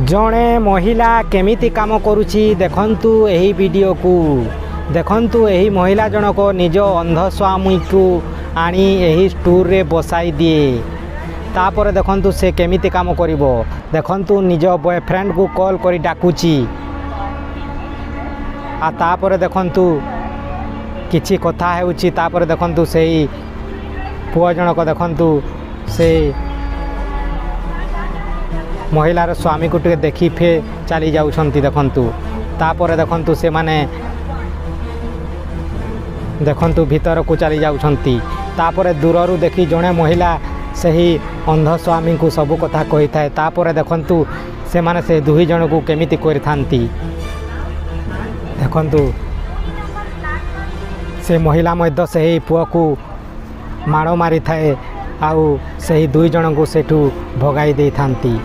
जड़े महिला केमिति काम करुछि देखंतु एही वीडियो को देखंतु एही महिला जनक निज अंध स्वामी को आनी एही स्टूर रे बसाई दिए तापर देखंतु से केमिति काम करिवो देखंतु निज बॉयफ्रेंड को कॉल करी डाकुची आ तापर देखंतु किछि कथा हेउछि तापर देखंतु सेही पुआ जनक देखंतु से महिलार स्वामी को टे देखी फेर चली जाउछंती देखंतु तापर देखंतु से माने देखंतु भीतर को चली जाउछंती तापर दूररू देखी जड़े महिला सही अंध स्वामी को सब कथा कही थाए तापर देखंतु से माने से दुही जन को केमिति करथांती देखंतु से महिला मध्य सही पुआ को माड़ मारी थाए आउ सही दुई जन को सेठू भगाई दे थांती।